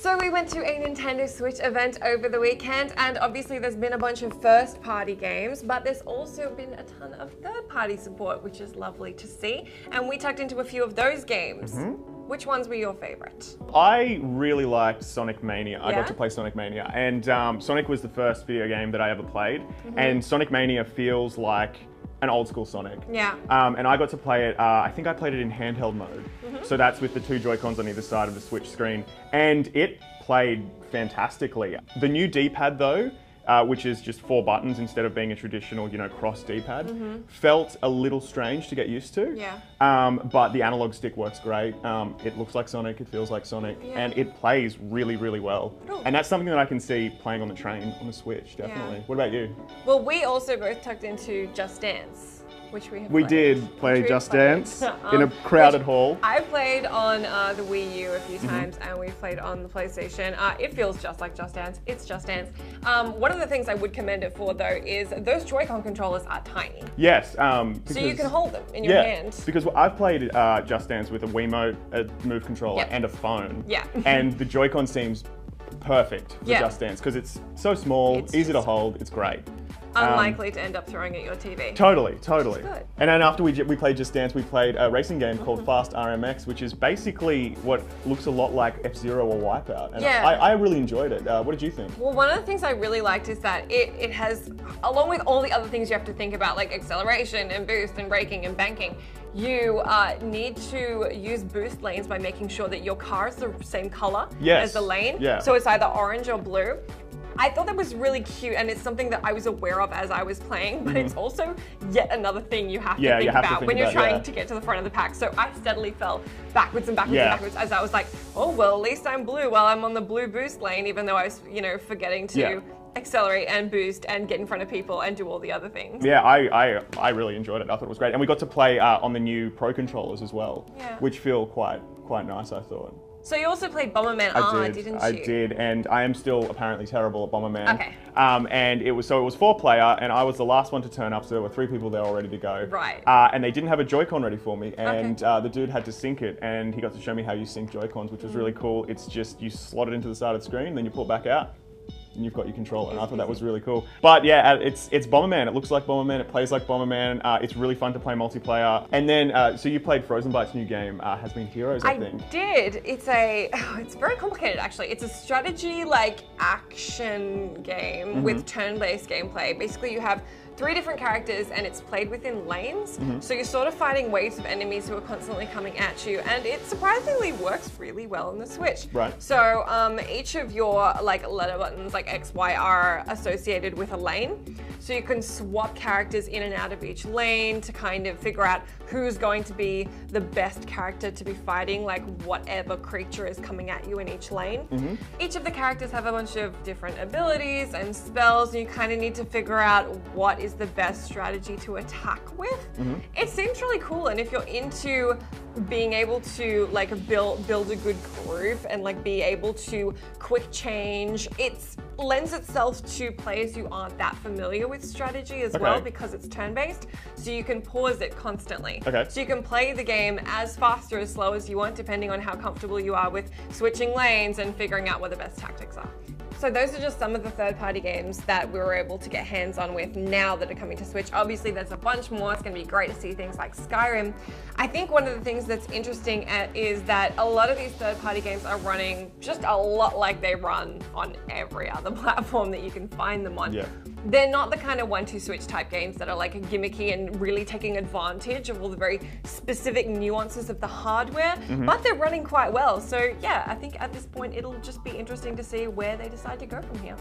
So we went to a Nintendo Switch event over the weekend, and obviously there's been a bunch of first-party games, but there's also been a ton of third-party support, which is lovely to see. And we tucked into a few of those games. Which ones were your favorite? I really liked Sonic Mania. I Yeah? got to play Sonic Mania, and Sonic was the first video game that I ever played, and Sonic Mania feels like an old school Sonic. Yeah. And I got to play it, I think I played it in handheld mode. So that's with the two Joy-Cons on either side of the Switch screen. And it played fantastically. The new D-pad though, which is just 4 buttons instead of being a traditional, cross D-pad, felt a little strange to get used to. Yeah. But the analog stick works great. It looks like Sonic, it feels like Sonic, and it plays really, really well. Cool. And that's something that I can see playing on the train on the Switch, definitely. Yeah. What about you? Well, we also both tucked into Just Dance, which we have We played. did play Which we Just played. Dance in a crowded hall. I played on the Wii U a few times, and we played on the PlayStation. It feels just like Just Dance. It's Just Dance. One of the things I would commend it for, though, is those Joy-Con controllers are tiny. Yes. So you can hold them in your hand. Because I've played Just Dance with a Wiimote, a Move controller, Yep. and a phone. Yeah. And the Joy-Con seems perfect for Yeah. Just Dance because it's so small, It's easy to just- hold, it's great. Unlikely to end up throwing at your TV. Totally. good. And then after we played Just Dance, we played a racing game called Fast RMX, which is basically what looks a lot like F-Zero or Wipeout. And Yeah. I really enjoyed it. What did you think? Well, one of the things I really liked is that it has, along with all the other things you have to think about, like acceleration and boost and braking and banking, you need to use boost lanes by making sure that your car is the same color Yes. as the lane. Yeah. So it's either orange or blue. I thought that was really cute, and it's something that I was aware of as I was playing, but it's also yet another thing you have to Yeah, think you have to about think when you're about, trying yeah. to get to the front of the pack. So I steadily fell backwards and backwards Yeah. and backwards as I was like, oh, well, at least I'm blue while I'm on the blue boost lane, even though I was, forgetting to Yeah. accelerate and boost and get in front of people and do all the other things. Yeah, I really enjoyed it. I thought it was great. And we got to play on the new Pro controllers as well, Yeah. which feel quite nice, I thought. So you also played Bomberman didn't you? I did, and I am still apparently terrible at Bomberman. Okay. And it was 4-player, and I was the last one to turn up, so there were 3 people there all ready to go. Right. And they didn't have a Joy-Con ready for me, and the dude had to sync it, and he got to show me how you sync Joy-Cons, which was really cool. It's just you slot it into the side of the screen, then you pull it back out, and you've got your controller, and I thought that was really cool. But yeah, it's Bomberman. It looks like Bomberman. It plays like Bomberman. It's really fun to play multiplayer. And then, so you played Frozen Byte's new game, Has Been Heroes, I think. I did. It's very complicated actually. It's a strategy action game with turn-based gameplay. Basically you have 3 different characters and it's played within lanes. So you're sort of fighting waves of enemies who are constantly coming at you, and it surprisingly works really well on the Switch. Right. So each of your letter buttons like X, Y, are associated with a lane. So you can swap characters in and out of each lane to kind of figure out who's going to be the best character to be fighting, like whatever creature is coming at you in each lane. Each of the characters have a bunch of different abilities and spells, and you kind of need to figure out what is the best strategy to attack with. It seems really cool, and if you're into being able to build a good group and be able to quick change, it lends itself to players who aren't that familiar with strategy as well, because it's turn-based, so you can pause it constantly. So you can play the game as fast or as slow as you want, depending on how comfortable you are with switching lanes and figuring out what the best tactics are. So those are just some of the third-party games that we were able to get hands-on with now that are coming to Switch. Obviously, there's a bunch more. It's going to be great to see things like Skyrim. I think one of the things that's interesting is that a lot of these third-party games are running just a lot like they run on every other platform that you can find them on. Yeah. They're not the kind of 1-2 switch type games that are gimmicky and really taking advantage of all the very specific nuances of the hardware, but they're running quite well. So yeah, I think at this point it'll just be interesting to see where they decide to go from here.